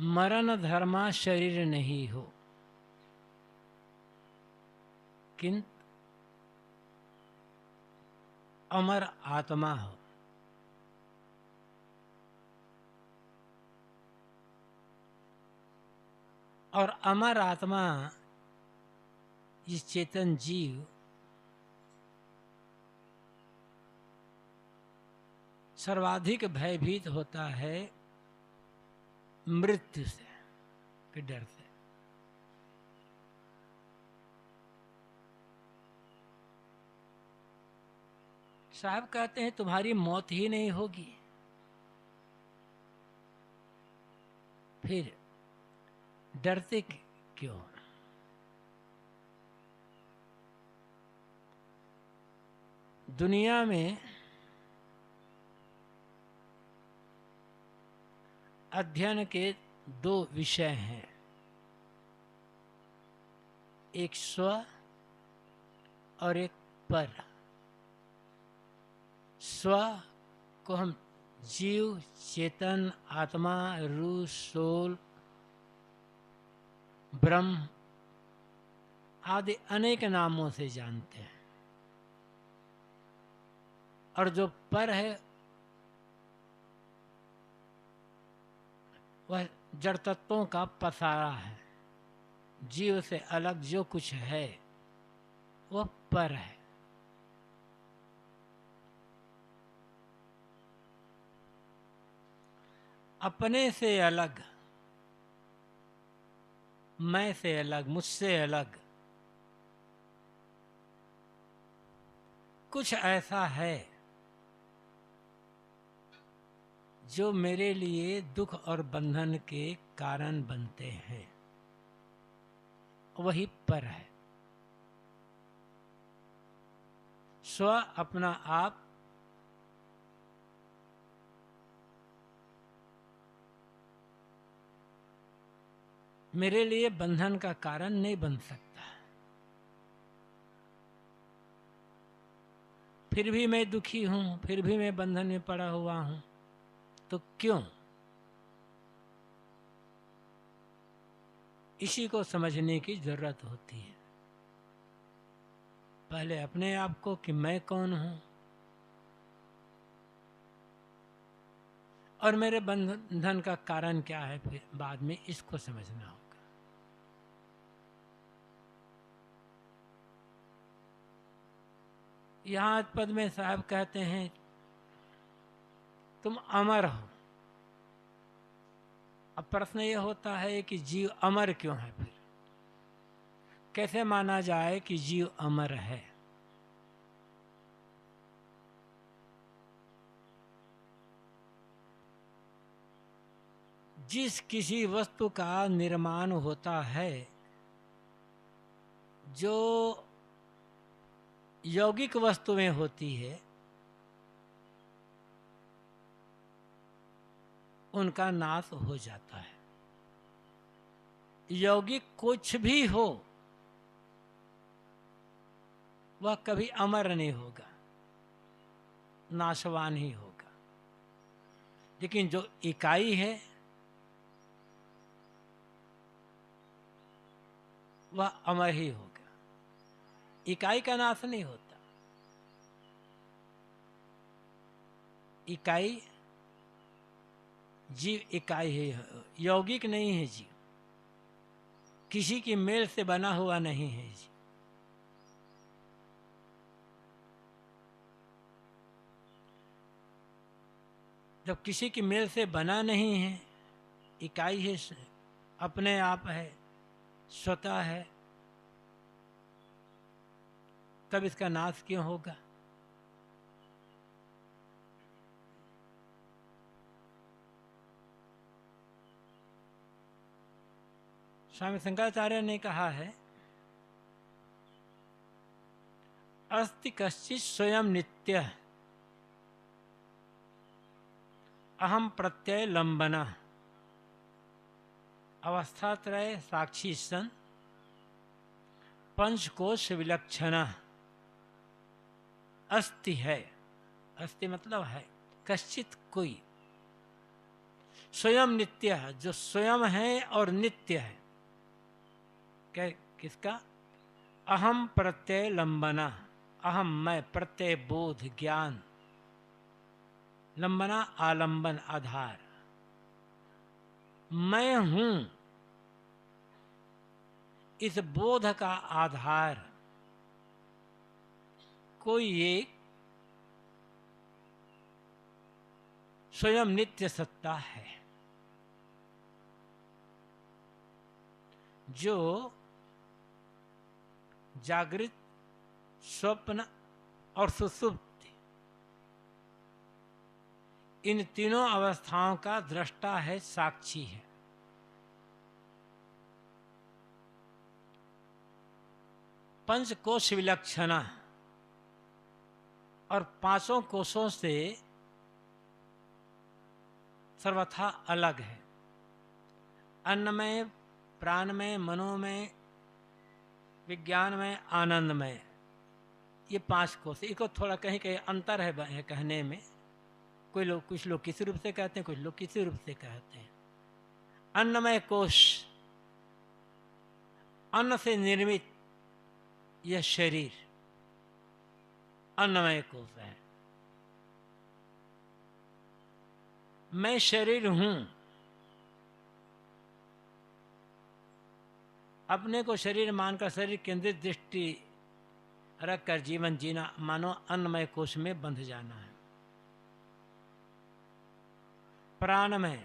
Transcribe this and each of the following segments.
मरण धर्मा शरीर नहीं हो, किंतु अमर आत्मा हो। और अमर आत्मा, इस चेतन जीव सर्वाधिक भयभीत होता है मृत्यु से, के डर से। साहब कहते हैं तुम्हारी मौत ही नहीं होगी, फिर डरते क्यों? दुनिया में अध्ययन के दो विषय हैं, एक स्व और एक पर। स्व को हम जीव, चेतन, आत्मा, रूह, सोल, ब्रह्म आदि अनेक नामों से जानते हैं। और जो पर है वह जड़ तत्वों का पसारा है। जीव से अलग जो कुछ है वह पर है। अपने से अलग, मैं से अलग, मुझसे अलग कुछ ऐसा है जो मेरे लिए दुख और बंधन के कारण बनते हैं, वही पर है। स्व अपना आप मेरे लिए बंधन का कारण नहीं बन सकता, फिर भी मैं दुखी हूं, फिर भी मैं बंधन में पड़ा हुआ हूं, तो क्यों? इसी को समझने की जरूरत होती है। पहले अपने आप को कि मैं कौन हूं और मेरे बंधन का कारण क्या है, फिर बाद में इसको समझना होगा। यहां पद में साहब कहते हैं तुम अमर हो। अब प्रश्न ये होता है कि जीव अमर क्यों है? फिर कैसे माना जाए कि जीव अमर है? जिस किसी वस्तु का निर्माण होता है जो यौगिक वस्तुएं होती है, उनका नाश हो जाता है। यौगिक कुछ भी हो वह कभी अमर नहीं होगा, नाशवान ही होगा। लेकिन जो इकाई है वह अमर ही होगा। इकाई का नाश नहीं होता। इकाई जीव इकाई है, यौगिक नहीं है जीव, किसी की मेल से बना हुआ नहीं है जीव। जब किसी की मेल से बना नहीं है, इकाई है, अपने आप है, स्वतः है, तब इसका नाश क्यों होगा? स्वामी शंकराचार्य ने कहा है अस्ति कश्चित् स्वयं नित्य अहम प्रत्यय लंबना अवस्थात्रय साक्षी सन पंचकोश विलक्षणा। अस्ति है, अस्ति मतलब है, कश्चित कोई, स्वयं नित्य है, जो स्वयं है और नित्य है। क्या किसका? अहम प्रत्यय लंबना, अहम मैं, प्रत्यय बोध ज्ञान, लंबना आलंबन आधार, मैं हूं इस बोध का आधार कोई एक स्वयं नित्य सत्ता है, जो जागृत, स्वप्न और सुषुप्ति इन तीनों अवस्थाओं का दृष्टा है, साक्षी है। पंच कोश विलक्षणा और पांचों कोशों से सर्वथा अलग है। अन्नमय, प्राणमय, मनोमय, विज्ञानमय, आनंदमय, ये पांच कोश। इसको थोड़ा कहीं कहीं अंतर है कहने में। कुछ लोग किसी रूप से कहते हैं, कुछ लोग किसी रूप से कहते हैं। अन्नमय कोश, अन्न से निर्मित यह शरीर अन्नमय कोश है। मैं शरीर हूं, अपने को शरीर मानकर शरीर केंद्रित दृष्टि रखकर जीवन जीना मानो अन्नमय कोश में बंध जाना है। प्राणमय,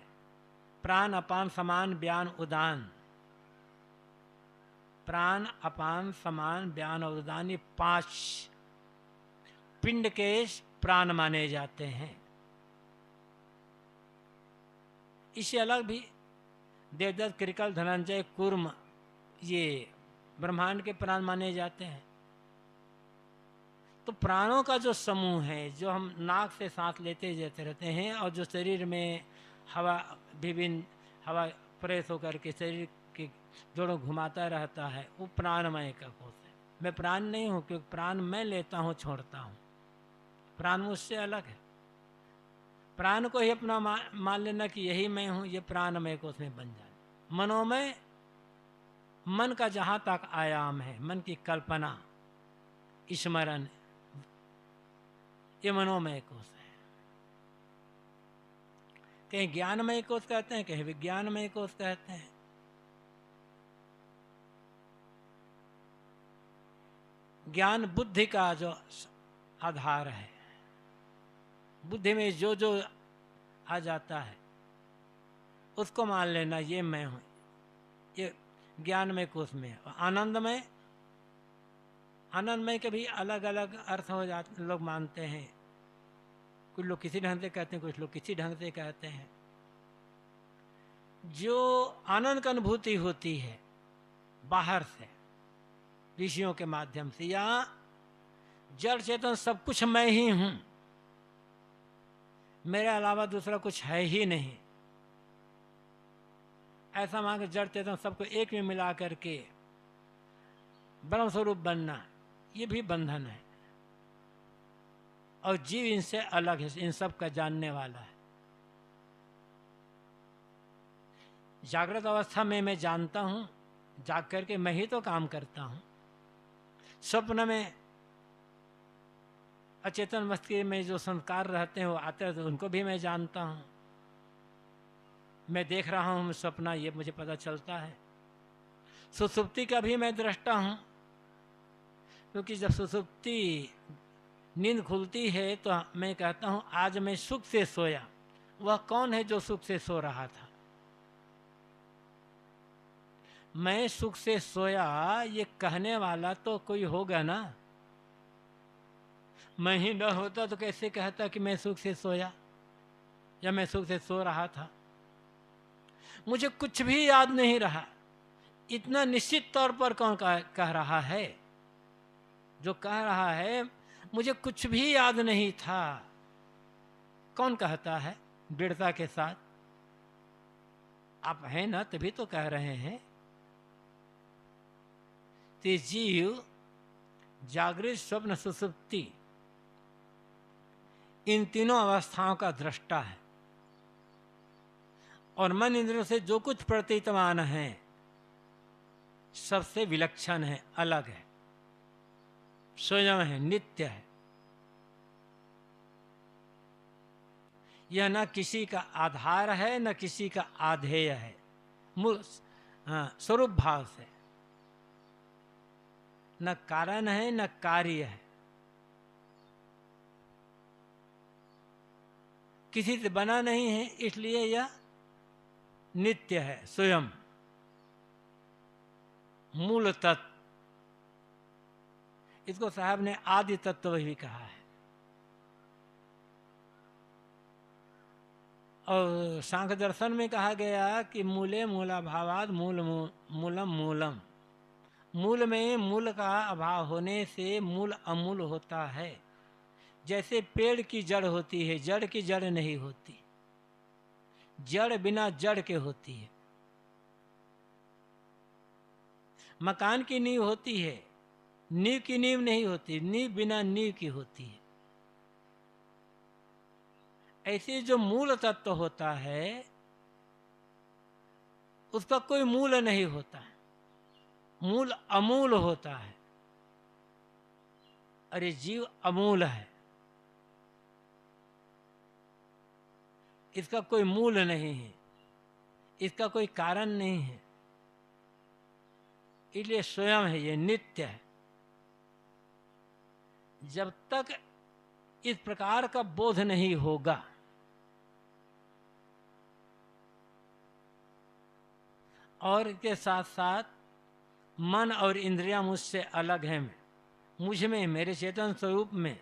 प्राण अपान समान व्यान उदान, प्राण अपान समान व्यान और उदान, ये पांच पिंड के प्राण माने जाते हैं। इससे अलग भी देवदत्त, कृकल, धनंजय, कूर्म ये ब्रह्मांड के प्राण माने जाते हैं। तो प्राणों का जो समूह है, जो हम नाक से सांस लेते जाते रहते हैं और जो शरीर में हवा, विभिन्न हवा प्रेस होकर के शरीर के जोड़ों घुमाता रहता है, वो प्राणमय का कोश है। मैं प्राण नहीं हूँ, क्योंकि प्राण मैं लेता हूँ, छोड़ता हूँ। प्राण मुझसे अलग है। प्राण को ही अपना मान लेना कि यही मैं हूँ, ये प्राणमय कोश में बन जाए। मनोमय, मन का जहाँ तक आयाम है, मन की कल्पना, स्मरण, ये मनोमय कोश है। कहीं ज्ञानमय कोश कहते हैं, कहीं विज्ञानमय कोश कहते हैं। ज्ञान बुद्धि का जो आधार है, बुद्धि में जो जो आ जाता है उसको मान लेना ये मैं हूं, ये ज्ञानमय कोश में है। आनंदमय, आनंदमय के भी अलग अलग अर्थ हो जाते, लोग मानते हैं। कुछ लोग किसी ढंग से कहते हैं, कुछ लोग किसी ढंग से कहते हैं। जो आनंद की अनुभूति होती है बाहर से, ऋषियों के माध्यम से, या जड़ चेतन सब कुछ मैं ही हूं, मेरे अलावा दूसरा कुछ है ही नहीं, ऐसा मान के जड़ चेतन सबको एक में मिला करके ब्रह्म स्वरूप बनना, ये भी बंधन है। और जीव इनसे अलग है, इन सब का जानने वाला है। जागृत अवस्था में मैं जानता हूं, जाग करके मैं ही तो काम करता हूं। स्वप्न में अचेतन मस्तिष्क में जो संस्कार रहते हैं वो आते हैं, तो उनको भी मैं जानता हूं। मैं देख रहा हूं सपना, ये मुझे पता चलता है। सुसुप्ति का भी मैं दृष्टा हूं, क्योंकि जब सुसुप्ति नींद खुलती है तो मैं कहता हूं आज मैं सुख से सोया। वह कौन है जो सुख से सो रहा था? मैं सुख से सोया, ये कहने वाला तो कोई होगा ना। मैं ही न होता तो कैसे कहता कि मैं सुख से सोया या मैं सुख से सो रहा था? मुझे कुछ भी याद नहीं रहा। इतना निश्चित तौर पर कौन कह रहा है? जो कह रहा है मुझे कुछ भी याद नहीं था, कौन कहता है दृढ़ता के साथ? आप हैं ना, तभी तो कह रहे हैं। तो जीव जागृत, स्वप्न, सुसुप्ति इन तीनों अवस्थाओं का दृष्टा है। और मन इंद्रियों से जो कुछ प्रतीतमान है सबसे विलक्षण है, अलग है, स्वयं है, नित्य है। यह न किसी का आधार है न किसी का आधेय है, मूल स्वरूप भाव से, न कारण है न कार्य है, किसी से बना नहीं है, इसलिए यह नित्य है, स्वयं मूल तत्व। इसको साहब ने आदि तत्व भी कहा है। और सांख्य दर्शन में कहा गया कि मूले मूला भावाद मूलम मूलम। मूल में मूल का अभाव होने से मूल अमूल होता है। जैसे पेड़ की जड़ होती है, जड़ की जड़ नहीं होती, जड़ बिना जड़ के होती है। मकान की नींव होती है, नींव की नींव नहीं होती, नींव बिना नींव की होती है। ऐसे जो मूल तत्व होता है उसका कोई मूल नहीं होता है, मूल अमूल होता है। अरे जीव अमूल है, इसका कोई मूल नहीं है, इसका कोई कारण नहीं है, इसलिए स्वयं है, ये नित्य है। जब तक इस प्रकार का बोध नहीं होगा और इसके साथ साथ मन और इंद्रियां मुझसे अलग हैं, मुझ में, मेरे चेतन स्वरूप में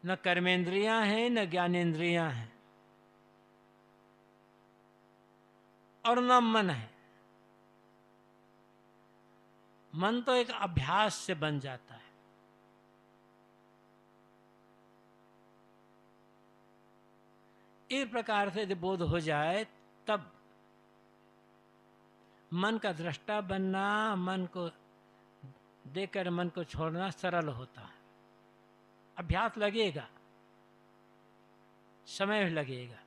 न कर्मेंद्रियां हैं न ज्ञानेंद्रियां हैं और न मन है। मन तो एक अभ्यास से बन जाता है। इस प्रकार से जब बोध हो जाए तब मन का दृष्टा बनना, मन को देखकर मन को छोड़ना सरल होता है। अभ्यास लगेगा, समय लगेगा।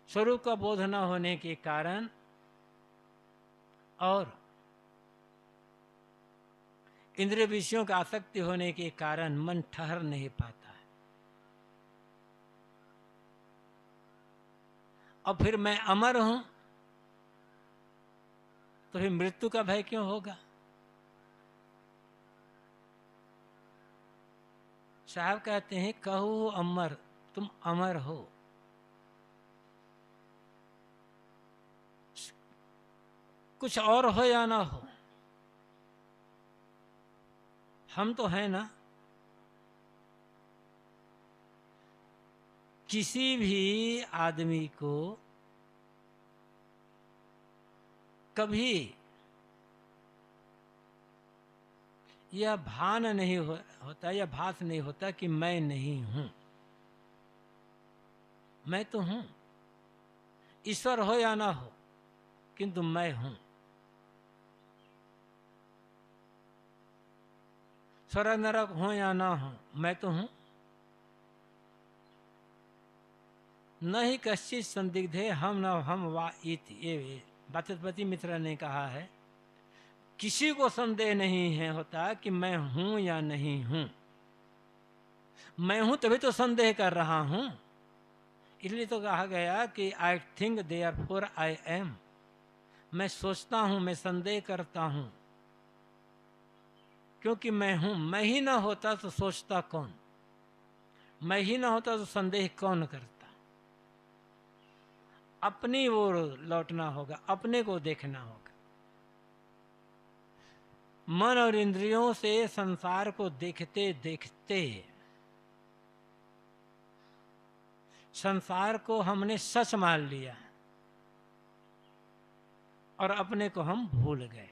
स्वरूप का बोध न होने के कारण और इंद्रिय विषयों का आसक्ति होने के कारण मन ठहर नहीं पाता है। और फिर मैं अमर हूं तो फिर मृत्यु का भय क्यों होगा? साहब कहते हैं, कहो अमर, तुम अमर हो। कुछ और हो या ना हो, हम तो हैं ना। किसी भी आदमी को कभी यह भान नहीं होता, यह भास नहीं होता कि मैं नहीं हूं। मैं तो हूं, ईश्वर हो या ना हो, किंतु मैं हूं। स्वर्ग नरक हो या ना हो, मैं तो हूं। न ही कश्चित संदिग्धे हम न हम वा इति, ये वाचस्पति मित्र ने कहा है। किसी को संदेह नहीं है होता कि मैं हूं या नहीं हूं। मैं हूं तभी तो संदेह कर रहा हूं। इसलिए तो कहा गया कि I think therefore I am. मैं सोचता हूं, मैं संदेह करता हूं, क्योंकि मैं हूं। मैं ही ना होता तो सोचता कौन? मैं ही ना होता तो संदेह कौन करता? अपनी ओर लौटना होगा, अपने को देखना होगा। मन और इंद्रियों से संसार को देखते देखते संसार को हमने सच मान लिया और अपने को हम भूल गए।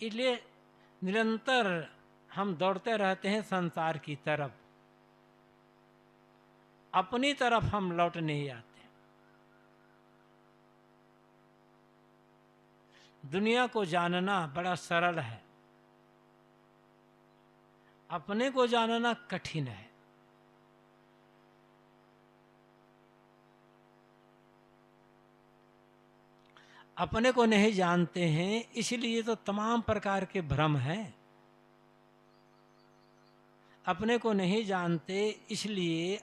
इसलिए निरंतर हम दौड़ते रहते हैं संसार की तरफ, अपनी तरफ हम लौट नहीं आते। दुनिया को जानना बड़ा सरल है, अपने को जानना कठिन है। अपने को नहीं जानते हैं, इसलिए तो तमाम प्रकार के भ्रम हैं। अपने को नहीं जानते इसलिए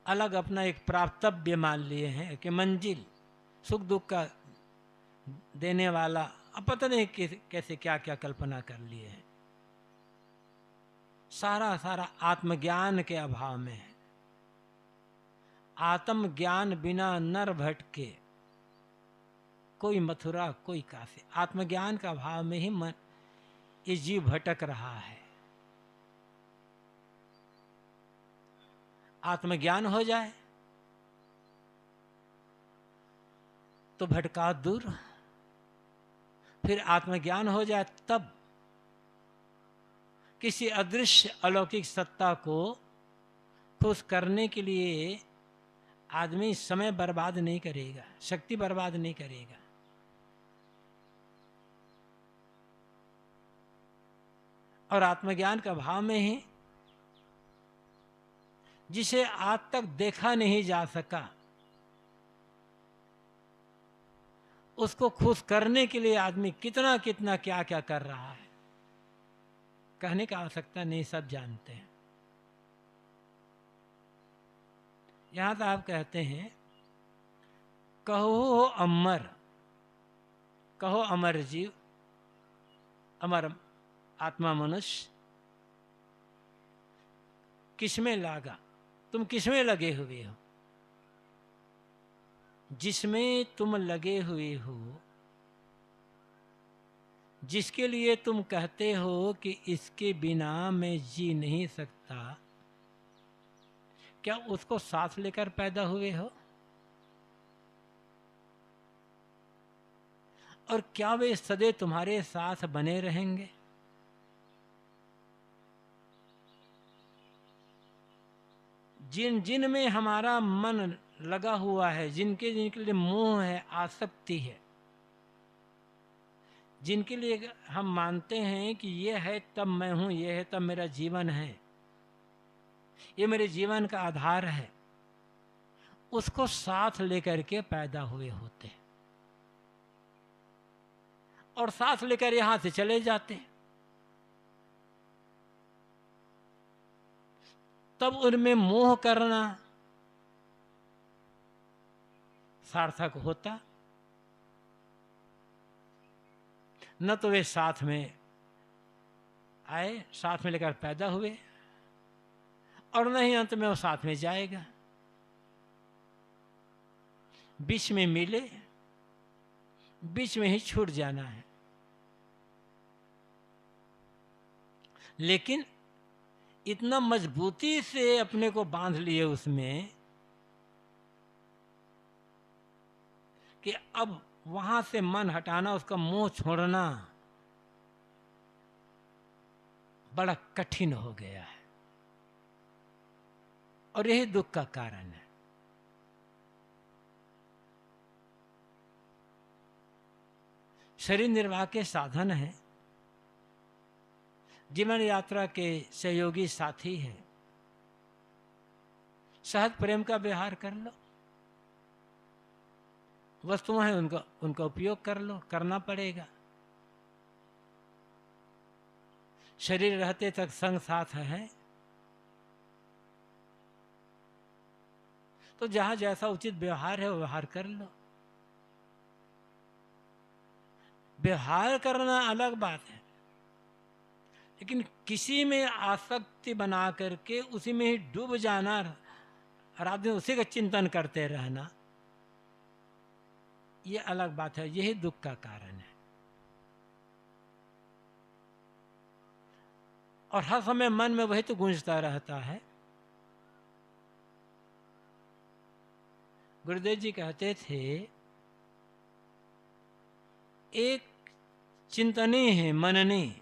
अलग अपना एक प्राप्तव्य मान लिए हैं कि मंजिल सुख दुख का देने वाला, अब पता नहीं कैसे क्या क्या कल्पना कर लिए हैं। सारा सारा आत्मज्ञान के अभाव में है। आत्मज्ञान बिना नर भटके कोई मथुरा कोई काशी। आत्मज्ञान का अभाव में ही मन ये जीव भटक रहा है। आत्मज्ञान हो जाए तो भटकाव दूर, फिर आत्मज्ञान हो जाए तब किसी अदृश्य अलौकिक सत्ता को खुश करने के लिए आदमी समय बर्बाद नहीं करेगा, शक्ति बर्बाद नहीं करेगा। और आत्मज्ञान का भाव में ही जिसे आज तक देखा नहीं जा सका उसको खुश करने के लिए आदमी कितना कितना क्या क्या कर रहा है, कहने की आवश्यकता नहीं, सब जानते हैं। यहां तो आप कहते हैं कहो अमर, कहो अमर जीव, अमर आत्मा मनुष्य किसमें लागा, तुम किसमें लगे हुए हो? जिसमें तुम लगे हुए हो, जिसके लिए तुम कहते हो कि इसके बिना मैं जी नहीं सकता, क्या उसको साथ लेकर पैदा हुए हो? और क्या वे सदैव तुम्हारे साथ बने रहेंगे? जिन जिन में हमारा मन लगा हुआ है, जिनके जिनके लिए मोह है, आसक्ति है, जिनके लिए हम मानते हैं कि ये है तब मैं हूं, ये है तब मेरा जीवन है, ये मेरे जीवन का आधार है, उसको साथ लेकर के पैदा हुए होते हैं और साथ लेकर यहां से चले जाते हैं। तब उनमें मोह करना सार्थक होता, न तो वे साथ में आए, साथ में लेकर पैदा हुए, और न ही अंत में वो साथ में जाएगा। बीच में मिले, बीच में ही छूट जाना है। लेकिन इतना मजबूती से अपने को बांध लिए उसमें कि अब वहां से मन हटाना, उसका मोह छोड़ना बड़ा कठिन हो गया है, और यही दुख का कारण है। शरीर निर्वाह के साधन है, जीवन यात्रा के सहयोगी साथी है, सहज प्रेम का व्यवहार कर लो, वस्तुएं हैं उनका उपयोग कर लो, करना पड़ेगा। शरीर रहते तक संग साथ है, तो जहां जैसा उचित व्यवहार है वो व्यवहार कर लो। व्यवहार करना अलग बात है, लेकिन किसी में आसक्ति बना करके उसी में ही डूब जाना, रात दिन उसी का चिंतन करते रहना, ये अलग बात है। यही दुख का कारण है। और हर समय मन में वही तो गूंजता रहता है। गुरुदेव जी कहते थे एक चिंतनी है, मननी,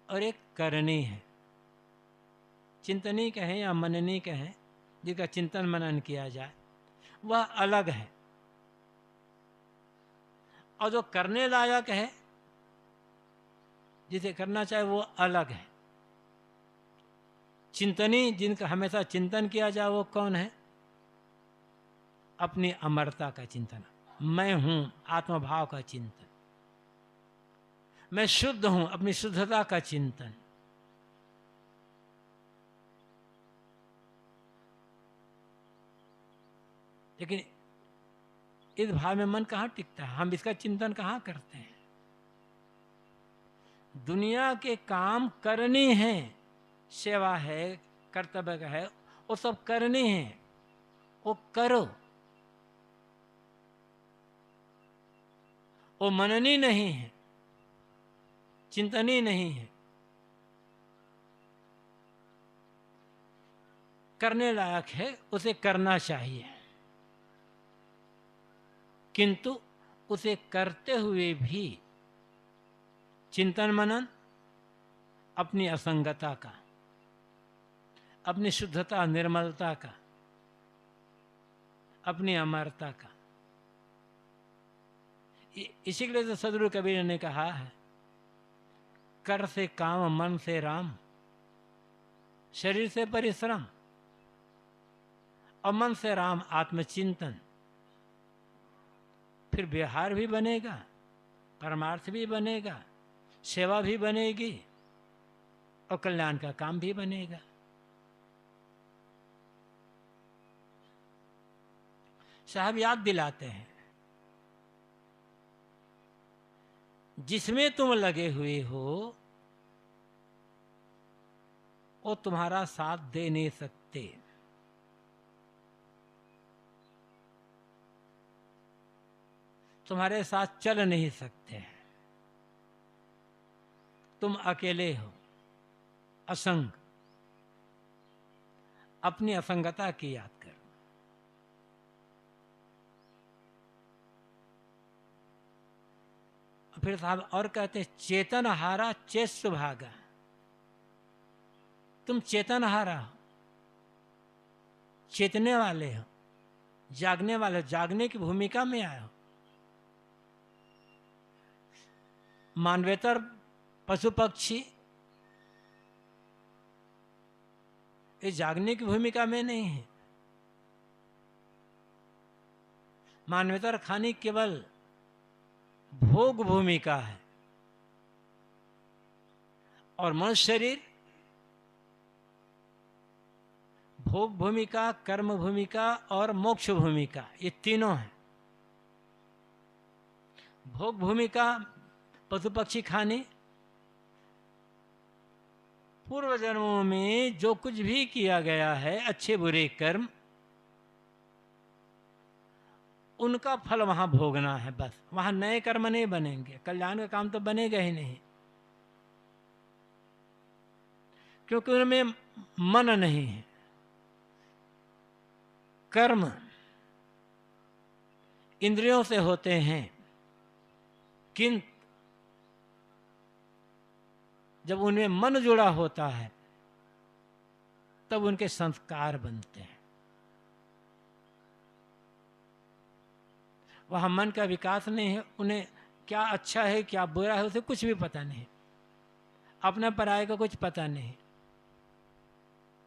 और एक करनी है। चिंतनी कहें या मननी कहें, जिसका चिंतन मनन किया जाए, वह अलग है। और जो करने लायक है, जिसे करना चाहे, वो अलग है। चिंतनी जिनका हमेशा चिंतन किया जाए वो कौन है? अपनी अमरता का चिंतन, मैं हूं, आत्मभाव का चिंतन, मैं शुद्ध हूं, अपनी शुद्धता का चिंतन। लेकिन इस भाव में मन कहाँ टिकता है? हम इसका चिंतन कहाँ करते हैं? दुनिया के काम करने हैं, सेवा है, कर्तव्य है, वो सब करने हैं, वो करो। वो मननी नहीं है, चिंतनी नहीं है, करने लायक है, उसे करना चाहिए। किंतु उसे करते हुए भी चिंतन मनन अपनी असंगता का, अपनी शुद्धता निर्मलता का, अपनी अमरता का। इसी के लिए तो सदगुरु कबीर ने कहा है, कर से काम मन से राम, शरीर से परिश्रम और मन से राम आत्मचिंतन। फिर व्यवहार भी बनेगा, परमार्थ भी बनेगा, सेवा भी बनेगी और कल्याण का काम भी बनेगा। साहब याद दिलाते हैं, जिसमें तुम लगे हुए हो वो तुम्हारा साथ दे नहीं सकते। तुम्हारे साथ चल नहीं सकते। तुम अकेले हो, असंग। अपनी असंगता की याद करो। फिर साहब और कहते हैं, चेतन हारा चेत सुभागा। तुम चेतन हारा हो, चेतने वाले हो, जागने वाले हो, जागने की भूमिका में आए हो। मानवेतर पशु पक्षी ये जागने की भूमिका में नहीं है। मानवेतर खानी केवल भोग भूमिका है और मनुष्य शरीर भोग भूमिका, कर्म भूमिका और मोक्ष भूमिका, ये तीनों हैं। भोग भूमिका पशु पक्षी खाने, पूर्व जन्मों में जो कुछ भी किया गया है अच्छे बुरे कर्म, उनका फल वहां भोगना है बस। वहां नए कर्म नहीं बनेंगे, कल्याण का काम तो बनेगा ही नहीं, क्योंकि उनमें मन नहीं है। कर्म इंद्रियों से होते हैं, किंतु जब उनमें मन जुड़ा होता है तब उनके संस्कार बनते हैं। वहां मन का विकास नहीं है, उन्हें क्या अच्छा है क्या बुरा है उसे कुछ भी पता नहीं, अपना पराये का कुछ पता नहीं,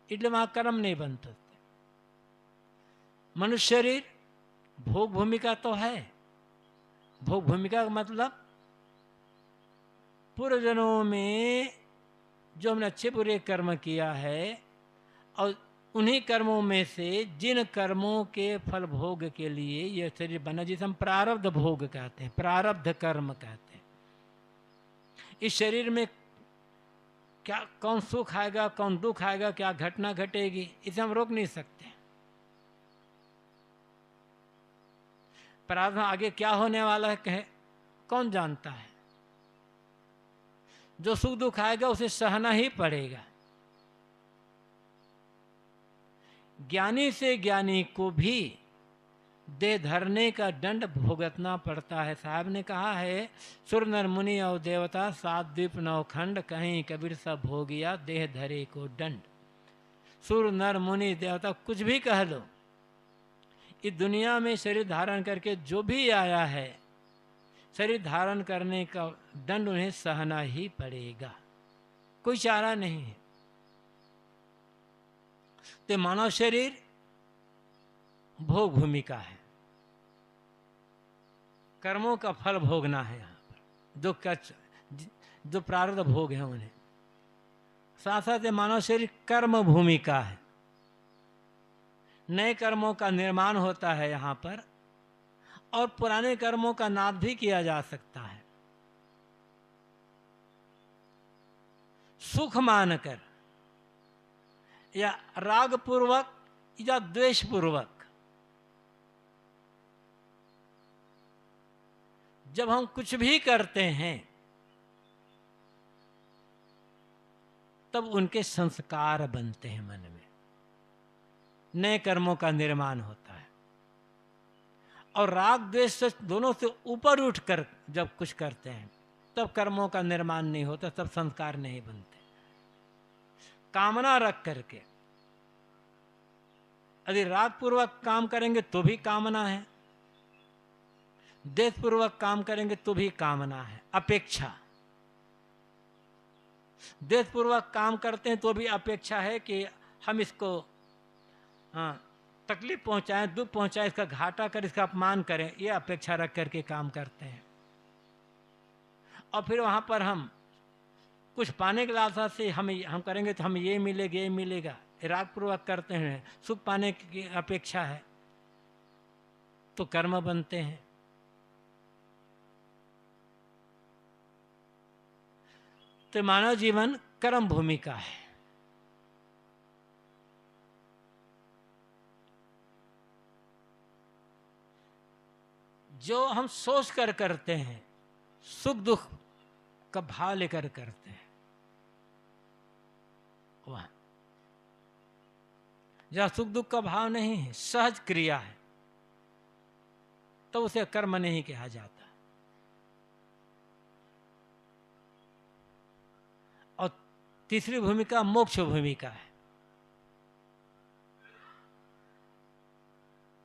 इसलिए वहां कर्म नहीं बन सकते। मनुष्य शरीर भोग भूमिका तो है। भोग भूमिका का मतलब पूर्व जन्मों में जो हमने अच्छे बुरे कर्म किया है और उन्हीं कर्मों में से जिन कर्मों के फल भोग के लिए यह शरीर बना, जिसे हम प्रारब्ध भोग कहते हैं, प्रारब्ध कर्म कहते हैं। इस शरीर में क्या कौन सुख आएगा कौन दुख आएगा, क्या घटना घटेगी, इसे हम रोक नहीं सकते। प्रारब्ध आगे क्या होने वाला है कहे कौन जानता है। जो सुख दुख आएगा उसे सहना ही पड़ेगा। ज्ञानी से ज्ञानी को भी देह धरने का दंड भुगतना पड़ता है। साहब ने कहा है, सुर नर मुनि और देवता सात द्वीप नौ खंड, कहीं कबीर सब हो गया देह धरे को दंड। सुर नर मुनि देवता कुछ भी कह लो, इस दुनिया में शरीर धारण करके जो भी आया है, शरीर धारण करने का दंड उन्हें सहना ही पड़ेगा, कोई चारा नहीं है। तो मानव शरीर भोग भूमिका है, कर्मों का फल भोगना है यहाँ पर, जो प्रारब्ध भोग है उन्हें। साथ साथ मानव शरीर कर्म भूमिका है, नए कर्मों का निर्माण होता है यहाँ पर, और पुराने कर्मों का नाश भी किया जा सकता है। सुख मानकर या राग पूर्वक या द्वेष पूर्वक जब हम कुछ भी करते हैं तब उनके संस्कार बनते हैं, मन में नए कर्मों का निर्माण होता है। और राग द्वेष से दोनों से ऊपर उठकर जब कुछ करते हैं तब कर्मों का निर्माण नहीं होता, तब संस्कार नहीं बनते। कामना रख करके यदि राग पूर्वक काम करेंगे तो भी कामना है, द्वेष पूर्वक काम करेंगे तो भी कामना है, अपेक्षा। द्वेष पूर्वक काम करते हैं तो भी अपेक्षा है कि हम इसको तकलीफ पहुंचाएं, दुख पहुंचाएं, इसका घाटा कर, इसका अपमान करें, ये अपेक्षा रख करके काम करते हैं। और फिर वहां पर हम कुछ पाने के लालसा से हम करेंगे तो हमें ये मिलेगा, ये मिलेगा, राग पूर्वक करते हैं, सुख पाने की अपेक्षा है, तो कर्म बनते हैं। तो मानव जीवन कर्म भूमिका है। जो हम सोच कर करते हैं, सुख दुख का भाव लेकर करते हैं, वह जहाँ सुख दुख का भाव नहीं है, सहज क्रिया है, तो उसे कर्म नहीं कहा जाता। और तीसरी भूमिका मोक्ष भूमिका है।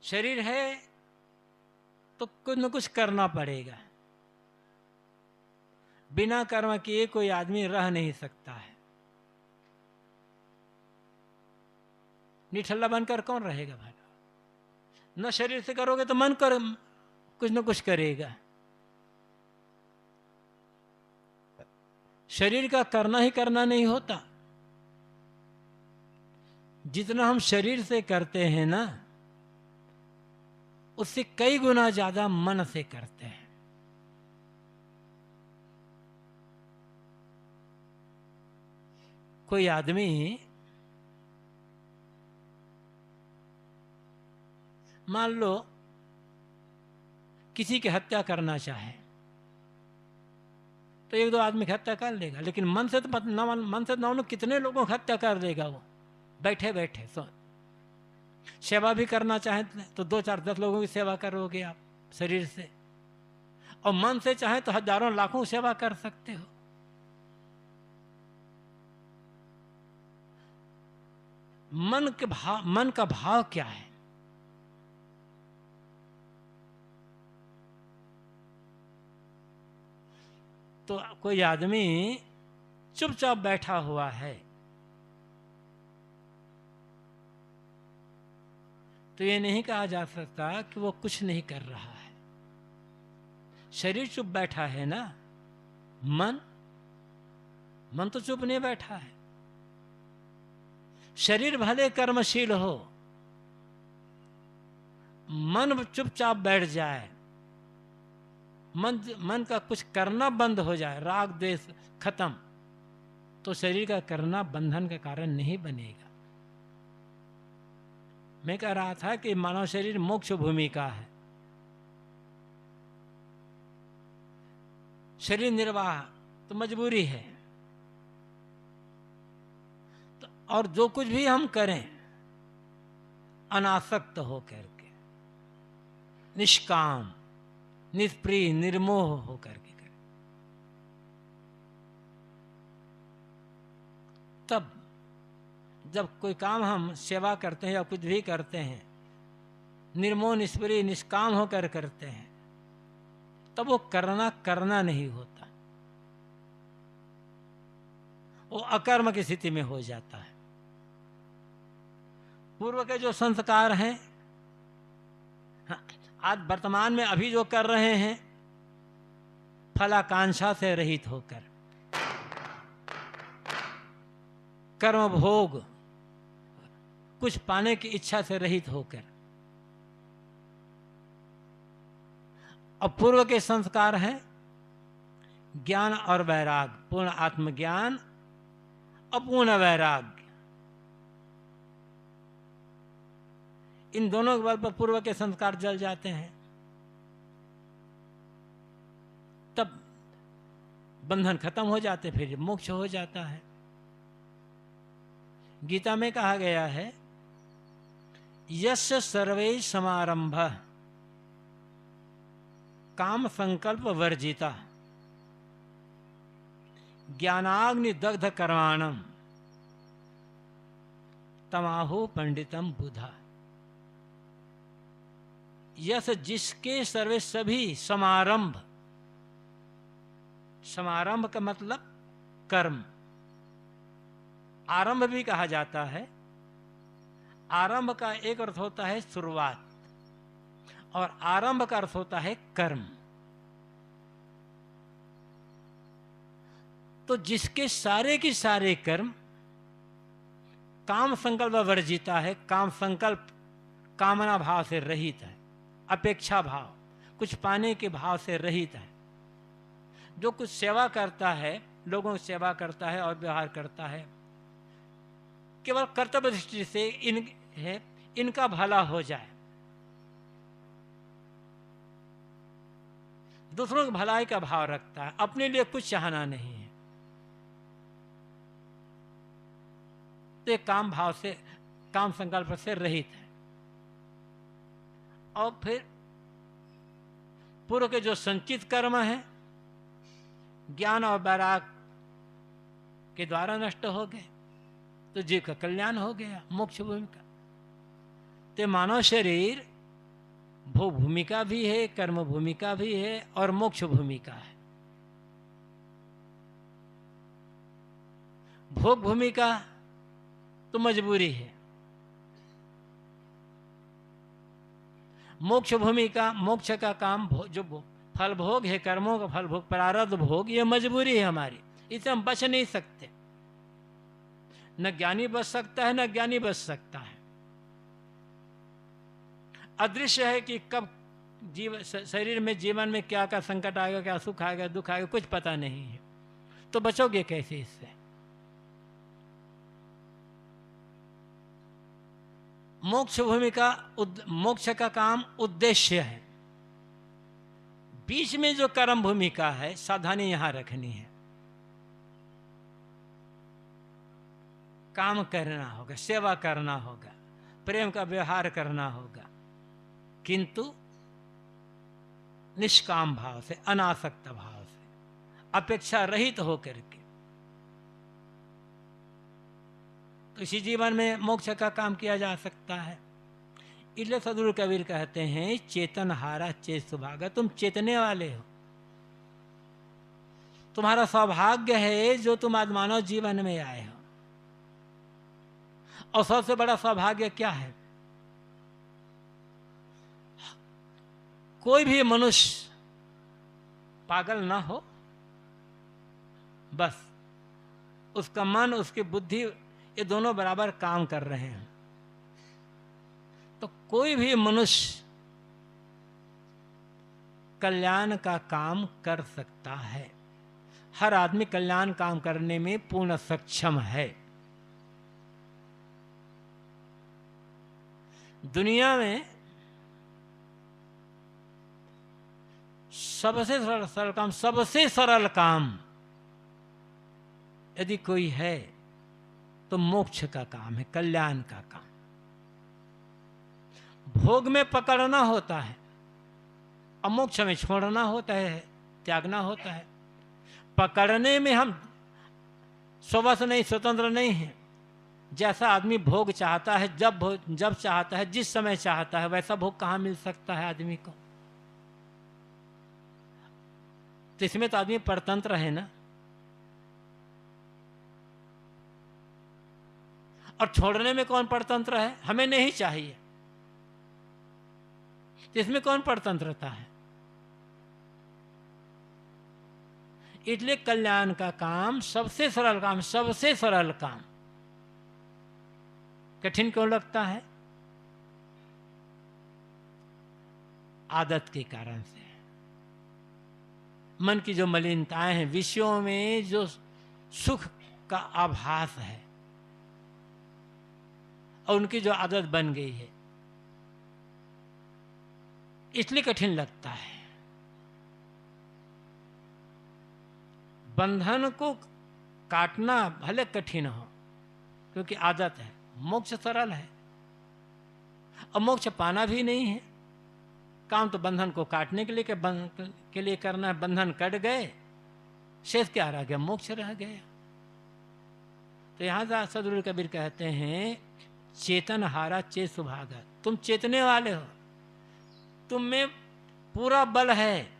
शरीर है तो कुछ न कुछ करना पड़ेगा, बिना कर्म किए कोई आदमी रह नहीं सकता है। निठल्ला बनकर कौन रहेगा भाई? न शरीर से करोगे तो मन कर कुछ न कुछ करेगा। शरीर का करना ही करना नहीं होता, जितना हम शरीर से करते हैं ना, उससे कई गुना ज्यादा मन से करते हैं। कोई आदमी मान लो किसी की हत्या करना चाहे तो एक दो आदमी की हत्या कर लेगा, लेकिन मन से तो मन से ना कितने लोगों की हत्या कर देगा वो बैठे बैठे। सेवा भी करना चाहे तो 2 4 10 लोगों की सेवा करोगे आप शरीर से, और मन से चाहे तो हजारों लाखों सेवा कर सकते हो। मन का भाव क्या है? तो कोई आदमी चुपचाप बैठा हुआ है तो ये नहीं कहा जा सकता कि वो कुछ नहीं कर रहा है। शरीर चुप बैठा है ना, मन तो चुप नहीं बैठा है। शरीर भले कर्मशील हो, मन चुपचाप बैठ जाए, मन का कुछ करना बंद हो जाए, राग द्वेष खत्म, तो शरीर का करना बंधन का कारण नहीं बनेगा। मैं कह रहा था कि मानव शरीर मोक्ष भूमिका है। शरीर निर्वाह तो मजबूरी है, तो और जो कुछ भी हम करें अनासक्त हो करके, निष्काम, निष्प्रिय, निर्मोह होकर के करें। तब जब कोई काम हम सेवा करते हैं या कुछ भी करते हैं, निर्मोह निष्प्रिय निष्काम होकर करते हैं, तब वो करना नहीं होता, वो अकर्म की स्थिति में हो जाता है। पूर्व के जो संस्कार हैं, हाँ, आज वर्तमान में अभी जो कर रहे हैं, फलाकांक्षा से रहित होकर, कर्म भोग कुछ पाने की इच्छा से रहित होकर। और पूर्व के संस्कार हैं ज्ञान और वैराग, पूर्ण आत्मज्ञान, अपूर्ण वैराग्य। इन दोनों के बल पर पूर्व के संस्कार जल जाते हैं, तब बंधन खत्म हो जाते, फिर मोक्ष हो जाता है। गीता में कहा गया है, यस्य सर्वे समारंभ काम संकल्प वर्जिता ज्ञानाग्नि दग्ध कर्माणम तमाहु पंडितम बुधा। यस जिसके सर्वे सभी समारंभ, समारंभ का मतलब कर्म, आरंभ भी कहा जाता है। आरंभ का एक अर्थ होता है शुरुआत, और आरंभ का अर्थ होता है कर्म। तो जिसके सारे की सारे कर्म काम संकल्प वर्जिता है, काम संकल्प कामना भाव से रहित है, अपेक्षा भाव, कुछ पाने के भाव से रहित है, जो कुछ सेवा करता है, लोगों की सेवा करता है और व्यवहार करता है, केवल कर्तव्य दृष्टि से इनका भला हो जाए, दूसरों की भलाई का भाव रखता है, अपने लिए कुछ चाहना नहीं है, तो ये काम भाव से, काम संकल्प से रहित है। और फिर पूर्व के जो संचित कर्म है, ज्ञान और वैराग के द्वारा नष्ट हो गए, तो जीव का कल्याण हो गया, मोक्ष भूमिका। तो मानव शरीर भोग भूमिका भी है, कर्म भूमिका भी है और मोक्ष भूमिका है। भोग भूमिका तो मजबूरी है, मोक्ष भूमिका, मोक्ष का काम जो फल भोग है, कर्मों का फल भोग, प्रारब्ध भोग, ये मजबूरी है हमारी, इसे हम बच नहीं सकते। न ज्ञानी बच सकता है, न ज्ञानी बच सकता है। अदृश्य है कि कब शरीर में, जीवन में क्या क्या संकट आएगा, क्या सुख आएगा, दुख आएगा, कुछ पता नहीं है, तो बचोगे कैसे इससे? मोक्ष भूमिका, मोक्ष का काम उद्देश्य है। बीच में जो कर्म भूमिका है, सावधानी यहां रखनी है। काम करना होगा, सेवा करना होगा, प्रेम का व्यवहार करना होगा, किंतु निष्काम भाव से, अनासक्त भाव से, अपेक्षा रहित होकर के। तो इसी जीवन में मोक्ष का काम किया जा सकता है। इसलिए सदगुरु कबीर कहते हैं, चेतन हारा चेत सुभागा, तुम चेतने वाले हो, तुम्हारा सौभाग्य है जो तुम आज मानव जीवन में आए हो। और सबसे बड़ा सौभाग्य क्या है? कोई भी मनुष्य पागल ना हो, बस उसका मन, उसकी बुद्धि, ये दोनों बराबर काम कर रहे हैं। तो कोई भी मनुष्य कल्याण का काम कर सकता है। हर आदमी कल्याण काम करने में पूर्ण सक्षम है। दुनिया में सबसे सरल काम, सबसे सरल काम यदि कोई है तो मोक्ष का काम है, कल्याण का काम। भोग में पकड़ना होता है और मोक्ष में छोड़ना होता है, त्यागना होता है। पकड़ने में हम स्ववश नहीं, स्वतंत्र नहीं है। जैसा आदमी भोग चाहता है, जब चाहता है, जिस समय चाहता है, वैसा भोग कहाँ मिल सकता है आदमी को? तो इसमें तो आदमी परतंत्र है ना। और छोड़ने में कौन परतंत्र है? हमें नहीं चाहिए, इसमें कौन परतंत्रता है? इसलिए कल्याण का काम सबसे सरल काम, सबसे सरल काम कठिन क्यों लगता है? आदत के कारण से। मन की जो मलिनताएं हैं, विषयों में जो सुख का आभास है और उनकी जो आदत बन गई है, इसलिए कठिन लगता है। बंधन को काटना भले कठिन हो, क्योंकि आदत है। मोक्ष सरल है और मोक्ष पाना भी नहीं है। काम तो बंधन को काटने के लिए करना है। बंधन कट गए, शेष क्या रह गया? मोक्ष रह गया। तो यहां सदगुरु कबीर कहते हैं, चेतन हारा चेत सुभागा। तुम चेतने वाले हो, तुम में पूरा बल है,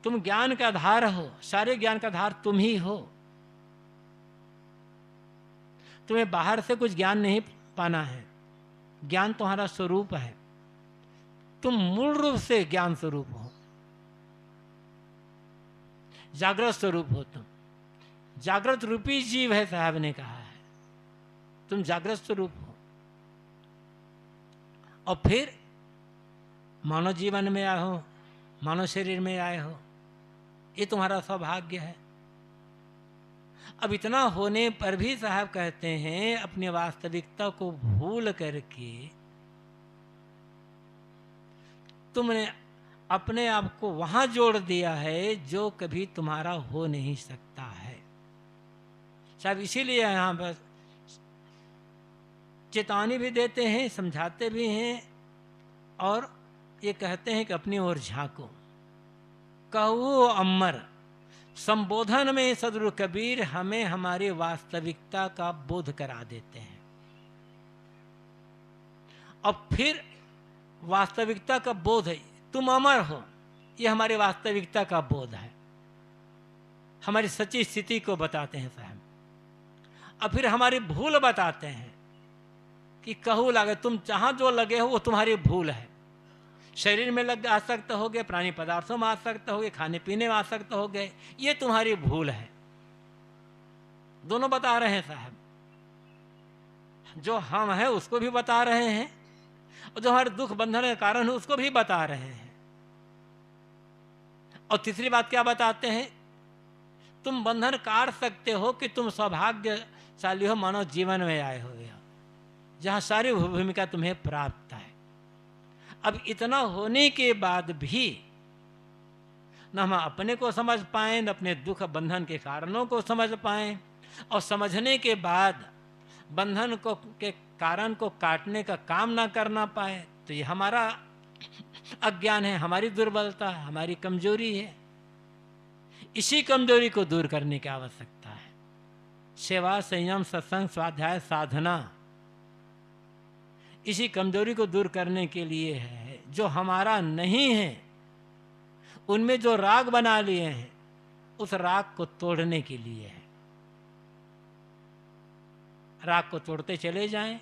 तुम ज्ञान का आधार हो, सारे ज्ञान का आधार तुम ही हो। तुम्हें बाहर से कुछ ज्ञान नहीं पाना है, ज्ञान तुम्हारा स्वरूप है। तुम मूल रूप से ज्ञान स्वरूप हो, जागृत स्वरूप हो। तुम जागृत रूपी जीव है, साहब ने कहा है। तुम जागृत स्वरूप हो। और फिर मानव जीवन में आए हो, मानव शरीर में आए हो, ये तुम्हारा सौभाग्य है। अब इतना होने पर भी साहब कहते हैं, अपनी वास्तविकता को भूल करके तुमने अपने आप को वहां जोड़ दिया है जो कभी तुम्हारा हो नहीं सकता है। साहब इसीलिए यहां पर चेतावनी भी देते हैं, समझाते भी हैं और ये कहते हैं कि अपनी ओर झांको। कहो अमर संबोधन में सदगुरु कबीर हमें हमारी वास्तविकता का बोध करा देते हैं। और फिर वास्तविकता का बोध है, तुम अमर हो, ये हमारी वास्तविकता का बोध है, हमारी सच्ची स्थिति को बताते हैं साहब। और फिर हमारी भूल बताते हैं कि कहू लगे, तुम जहां जो लगे हो वो तुम्हारी भूल है। शरीर में लग आसक्त हो गए, प्राणी पदार्थों में आसक्त हो गए, खाने पीने में आसक्त हो गए, ये तुम्हारी भूल है। दोनों बता रहे हैं साहब। जो हम हैं उसको भी बता रहे हैं और जो हमारे दुख बंधन के कारण है उसको भी बता रहे हैं। और तीसरी बात क्या बताते हैं? तुम बंधन काट सकते हो कि तुम सौभाग्यशाली हो, मानव जीवन में आए हो जहां सारी भूमिका तुम्हें प्राप्त है। अब इतना होने के बाद भी न हम अपने को समझ पाए, न अपने दुख बंधन के कारणों को समझ पाए, और समझने के बाद बंधन को के कारण को काटने का काम ना करना पाए, तो ये हमारा अज्ञान है, हमारी दुर्बलता, हमारी कमजोरी है। इसी कमजोरी को दूर करने की आवश्यकता है। सेवा, संयम, सत्संग, स्वाध्याय, साधना, इसी कमजोरी को दूर करने के लिए है। जो हमारा नहीं है, उनमें जो राग बना लिए हैं, उस राग को तोड़ने के लिए है। राग को तोड़ते चले जाएं,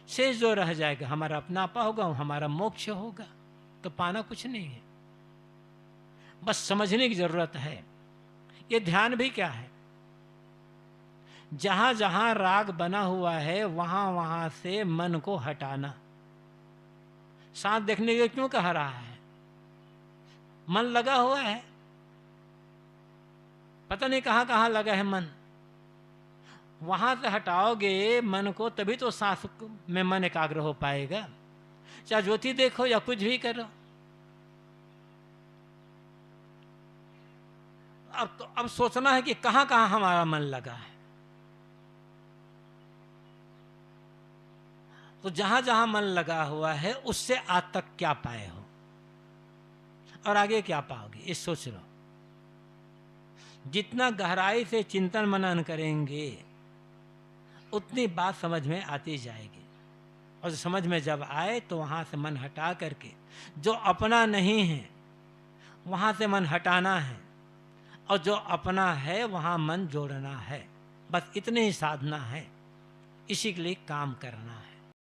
शेष जो रह जाएगा हमारा अपनापा होगा, हमारा मोक्ष होगा। तो पाना कुछ नहीं है, बस समझने की जरूरत है। ये ध्यान भी क्या है? जहां जहां राग बना हुआ है वहां वहां से मन को हटाना। सांस देखने के लिए क्यों कह रहा है? मन लगा हुआ है, पता नहीं कहां कहां लगा है मन। वहां से हटाओगे मन को, तभी तो सांस में मन एकाग्र हो पाएगा। चाहे ज्योति देखो या कुछ भी करो। अब सोचना है कि कहां कहां हमारा मन लगा है। तो जहां जहां मन लगा हुआ है उससे आज तक क्या पाए हो और आगे क्या पाओगे, ये सोच लो। जितना गहराई से चिंतन मनन करेंगे उतनी बात समझ में आती जाएगी। और समझ में जब आए तो वहां से मन हटा करके, जो अपना नहीं है वहां से मन हटाना है, और जो अपना है वहां मन जोड़ना है। बस इतनी ही साधना है। इसी के लिए काम करना है।